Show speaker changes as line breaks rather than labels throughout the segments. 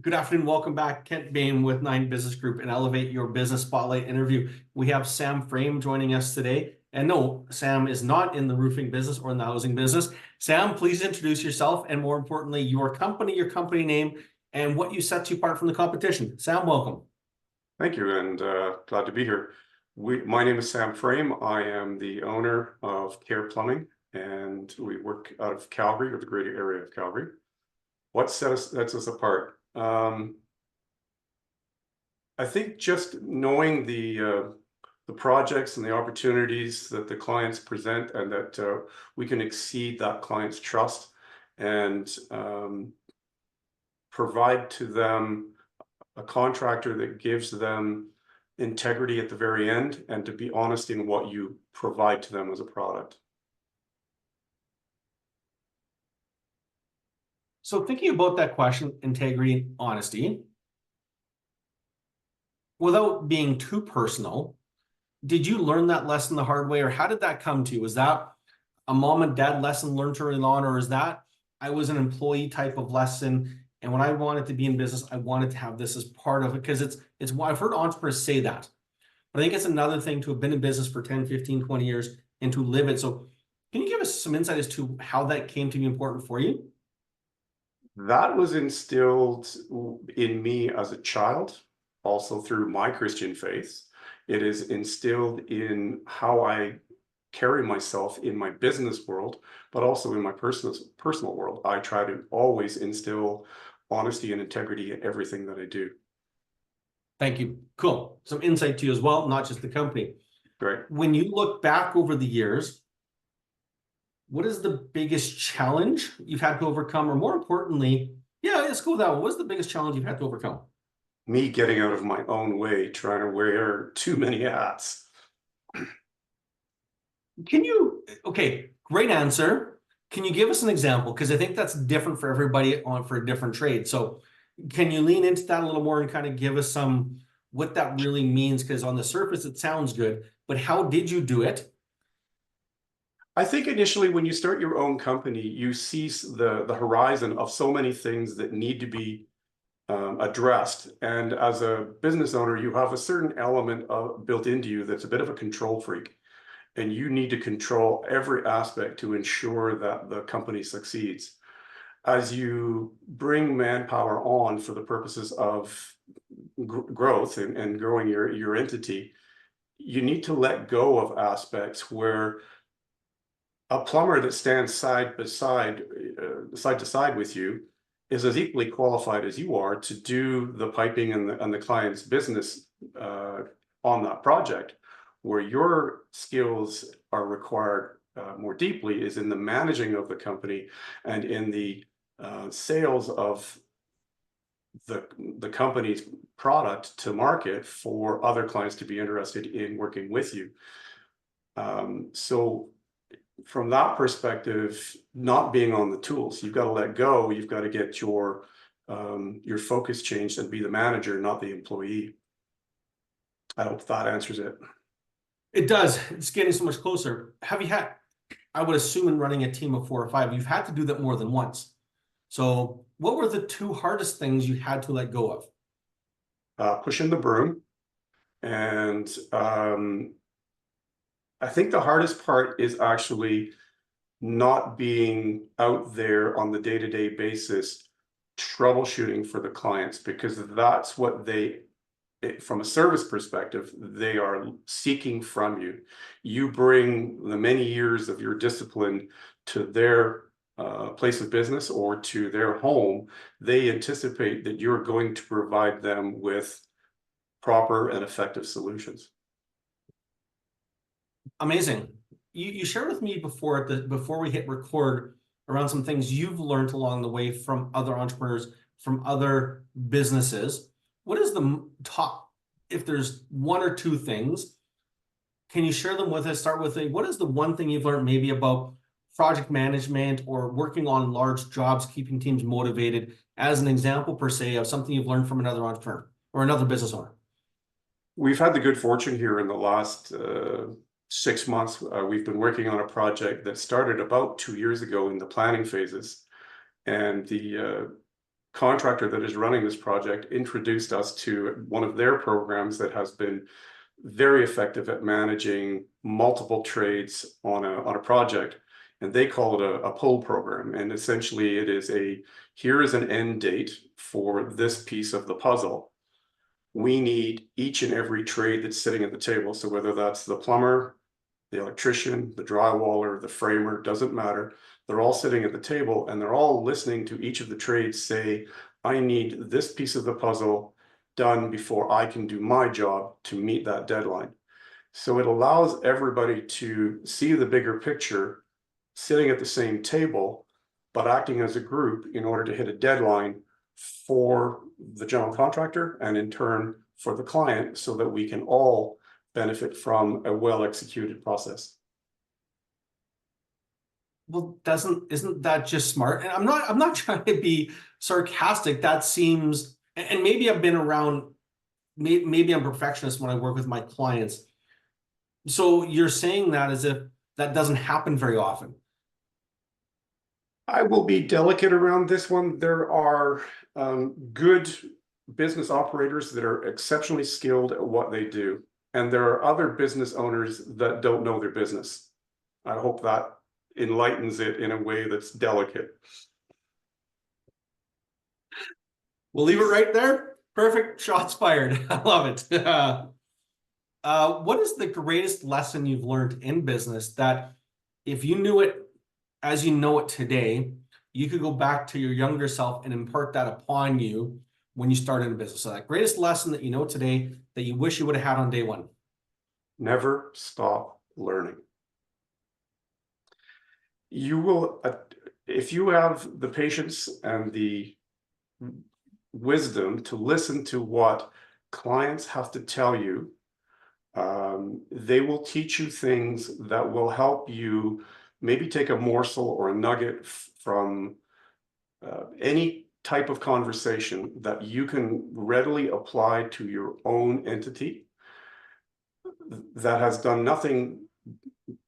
Good afternoon. Welcome back. Kent Bain with Nine Business Group and Elevate Your Business Spotlight interview. We have Sam Frame joining us today. And no, Sam is not in the roofing business or in the housing business. Sam, please introduce yourself and more importantly, your company name, and what you sets you apart from the competition. Sam, welcome.
Thank you, and glad to be here. My name is Sam Frame. I am the owner of Care Plumbing, and we work out of Calgary, or the greater area of Calgary. What sets us apart? I think just knowing the projects and the opportunities that the clients present, and that we can exceed that client's trust and provide to them a contractor that gives them integrity at the very end, and to be honest in what you provide to them as a product.
So thinking about that question, integrity and honesty, without being too personal, did you learn that lesson the hard way, or how did that come to you? Was that a mom and dad lesson learned early on, or is that I was an employee type of lesson, and when I wanted to be in business, I wanted to have this as part of it? Because it's why I've heard entrepreneurs say that. But I think it's another thing to have been in business for 10, 15, 20 years and to live it. So can you give us some insight as to how that came to be important for you?
That was instilled in me as a child, also through my Christian faith. It is instilled in how I carry myself in my business world, but also in my personal world. I try to always instill honesty and integrity in everything that I do.
Thank you. Cool. Some insight to you as well, not just the company.
Great.
When you look back over the years, what is the biggest challenge you've had to overcome? Or more importantly, let's go with that one. What's the biggest challenge you've had to overcome?
Me getting out of my own way, trying to wear too many hats.
Okay, great answer. Can you give us an example? Because I think that's different for everybody for a different trade. So can you lean into that a little more and kind of give us what that really means? Because on the surface, it sounds good, but how did you do it?
I think initially when you start your own company, you see the horizon of so many things that need to be addressed. And as a business owner, you have a certain element built into you that's a bit of a control freak. And you need to control every aspect to ensure that the company succeeds. As you bring manpower on for the purposes of growth and growing your entity, you need to let go of aspects where a plumber that stands side to side with you is as equally qualified as you are to do the piping and the client's business on that project. Where your skills are required more deeply is in the managing of the company and in the sales of the company's product to market for other clients to be interested in working with you. So from that perspective, not being on the tools, you've got to let go. You've got to get your focus changed and be the manager, not the employee. I hope that answers it.
It does. It's getting so much closer. Have you had, I would assume in running a team of 4 or 5, you've had to do that more than once. So what were the 2 hardest things you had to let go of?
Pushing the broom. And I think the hardest part is actually not being out there on the day-to-day basis, troubleshooting for the clients, because that's what from a service perspective, they are seeking from you. You bring the many years of your discipline to their place of business or to their home. They anticipate that you're going to provide them with proper and effective solutions.
Amazing. You shared with me before we hit record around some things you've learned along the way from other entrepreneurs, from other businesses. What is the top, if there's 1 or 2 things, can you share them with us? Start with what is the one thing you've learned maybe about project management or working on large jobs, keeping teams motivated, as an example per se of something you've learned from another entrepreneur or another business owner?
We've had the good fortune here in the last 6 months. We've been working on a project that started about 2 years ago in the planning phases. and the contractor that is running this project introduced us to one of their programs that has been very effective at managing multiple trades on a project. And they call it a pull program. And essentially it is here is an end date for this piece of the puzzle. We need each and every trade that's sitting at the table. So whether that's the plumber, the electrician, the drywaller, the framer, doesn't matter. They're all sitting at the table and they're all listening to each of the trades say, I need this piece of the puzzle done before I can do my job to meet that deadline. So it allows everybody to see the bigger picture, sitting at the same table, but acting as a group in order to hit a deadline for the general contractor and in turn for the client, so that we can all benefit from a well-executed process.
Well, isn't that just smart? And I'm not trying to be sarcastic. That seems, and maybe I've been around, maybe I'm a perfectionist when I work with my clients. So you're saying that as if that doesn't happen very often.
I will be delicate around this one. There are good business operators that are exceptionally skilled at what they do. And there are other business owners that don't know their business. I hope that enlightens it in a way that's delicate.
We'll leave it right there. Perfect. Shots fired. I love it. What is the greatest lesson you've learned in business that if you knew it as you know it today, you could go back to your younger self and impart that upon you when you started a business? So that greatest lesson that you know today that you wish you would have had on day one.
Never stop learning. You will, if you have the patience and the wisdom to listen to what clients have to tell you, they will teach you things that will help you maybe take a morsel or a nugget from any type of conversation that you can readily apply to your own entity that has done nothing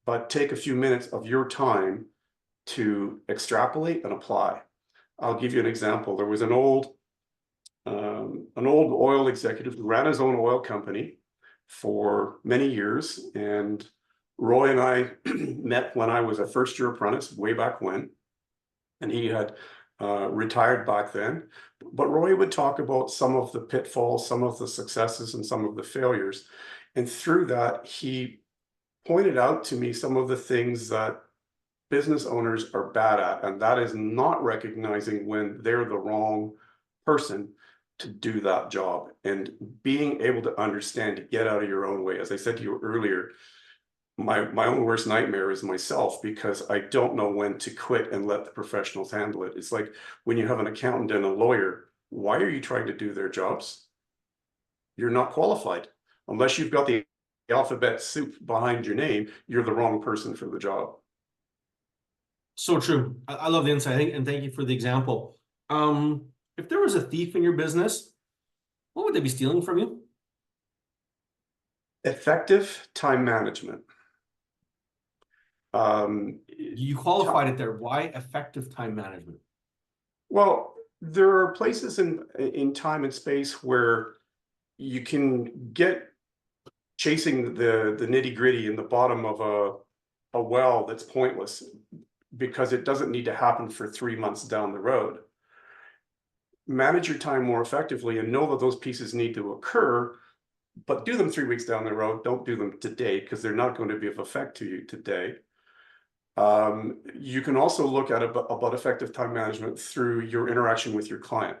but take a few minutes of your time to extrapolate and apply. I'll give you an example. There was an old oil executive who ran his own oil company for many years, and Roy and I met when I was a first-year apprentice way back when, and he had retired back then. But Roy would talk about some of the pitfalls, some of the successes, and some of the failures. And through that, he pointed out to me some of the things that business owners are bad at, and that is not recognizing when they're the wrong person to do that job, and being able to understand to get out of your own way. As I said to you earlier, my own worst nightmare is myself, because I don't know when to quit and let the professionals handle it. It's like when you have an accountant and a lawyer, why are you trying to do their jobs? You're not qualified. Unless you've got the alphabet soup behind your name, you're the wrong person for the job.
So true. I love the insight, and thank you for the example. If there was a thief in your business, what would they be stealing from you?
Effective time management.
You qualified it there. Why effective time management?
Well, there are places in time and space where you can get chasing the nitty-gritty in the bottom of a well that's pointless, because it doesn't need to happen for 3 months down the road. Manage your time more effectively and know that those pieces need to occur, but do them 3 weeks down the road. Don't do them today, because they're not going to be of effect to you today. You can also look at about effective time management through your interaction with your client.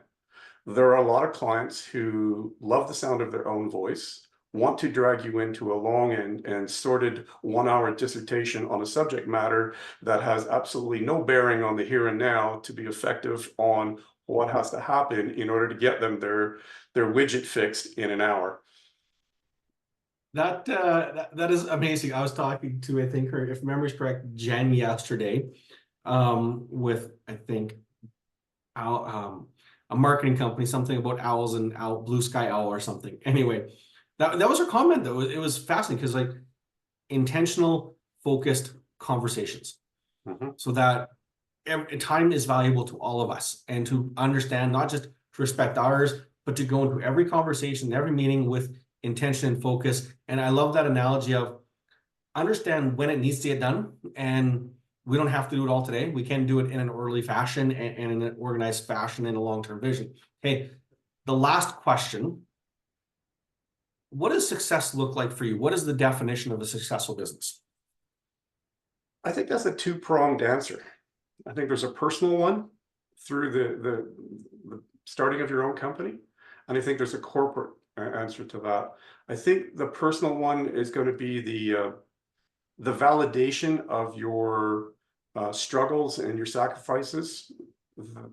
There are a lot of clients who love the sound of their own voice, want to drag you into a long and sordid 1-hour dissertation on a subject matter that has absolutely no bearing on the here and now to be effective on what has to happen in order to get them their widget fixed in an hour.
That is amazing. I was talking to, I think, her, if memory's correct, Jen yesterday, with, I think, a marketing company, something about owls and blue sky owl or something. Anyway, that was her comment though. It was fascinating because, like, intentional, focused conversations. So that time is valuable to all of us, and to understand, not just to respect ours, but to go into every conversation, every meeting with intention and focus. And I love that analogy of understand when it needs to get done, and we don't have to do it all today. We can do it in an orderly fashion and in an organized fashion and a long-term vision. Okay, the last question. What does success look like for you? What is the definition of a successful business?
I think that's a two-pronged answer. I think there's a personal one through the starting of your own company, and I think there's a corporate answer to that. I think the personal one is going to be the validation of your struggles and your sacrifices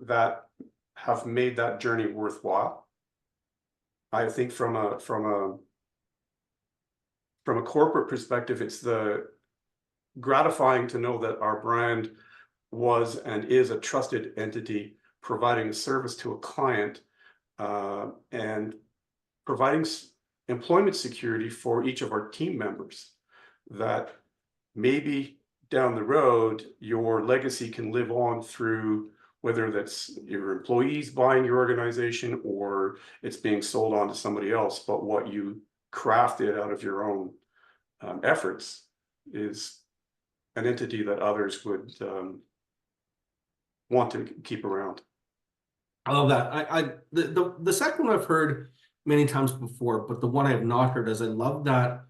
that have made that journey worthwhile. I think from a corporate perspective, it's the gratifying to know that our brand was and is a trusted entity providing a service to a client and providing employment security for each of our team members, that maybe down the road your legacy can live on through whether that's your employees buying your organization or it's being sold on to somebody else, but what you crafted out of your own efforts is an entity that others would want to keep around.
I love that. The second one I've heard many times before, but the one I have not heard is I love that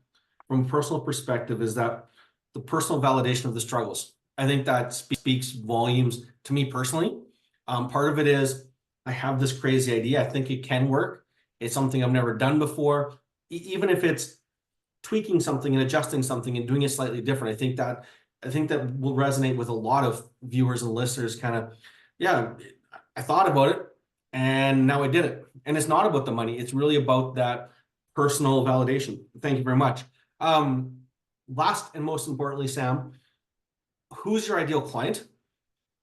from a personal perspective, is that the personal validation of the struggles. I think that speaks volumes to me personally. Part of it is I have this crazy idea. I think it can work. It's something I've never done before. Even if it's tweaking something and adjusting something and doing it slightly different, I think that will resonate with a lot of viewers and listeners. Kind of, yeah, I thought about it and now I did it. And it's not about the money. It's really about that personal validation. Thank you very much. Last and most importantly, Sam, who's your ideal client?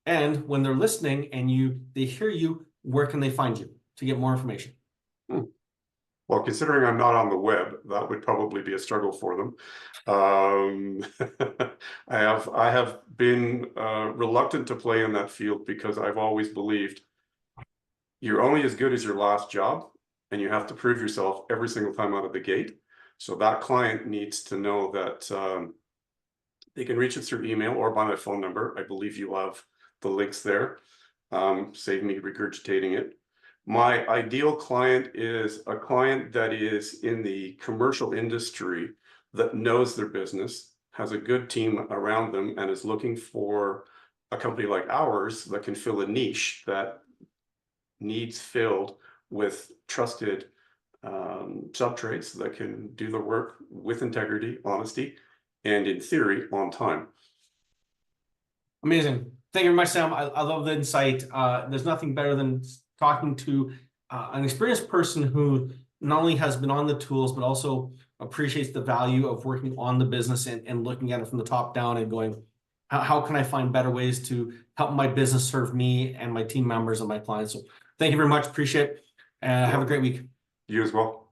And when they're listening and they hear you, where can they find you to get more information?
Well, considering I'm not on the web, that would probably be a struggle for them. I have been reluctant to play in that field because I've always believed you're only as good as your last job, and you have to prove yourself every single time out of the gate. So that client needs to know that they can reach us through email or by my phone number. I believe you have the links there. Save me regurgitating it. My ideal client is a client that is in the commercial industry, that knows their business, has a good team around them, and is looking for a company like ours that can fill a niche that needs filled with trusted sub-trades that can do the work with integrity, honesty, and in theory, on time.
Amazing. Thank you very much, Sam. I love the insight. There's nothing better than talking to an experienced person who not only has been on the tools, but also appreciates the value of working on the business and looking at it from the top down and going, how can I find better ways to help my business serve me and my team members and my clients? So thank you very much. Appreciate it. Have a great week.
You as well.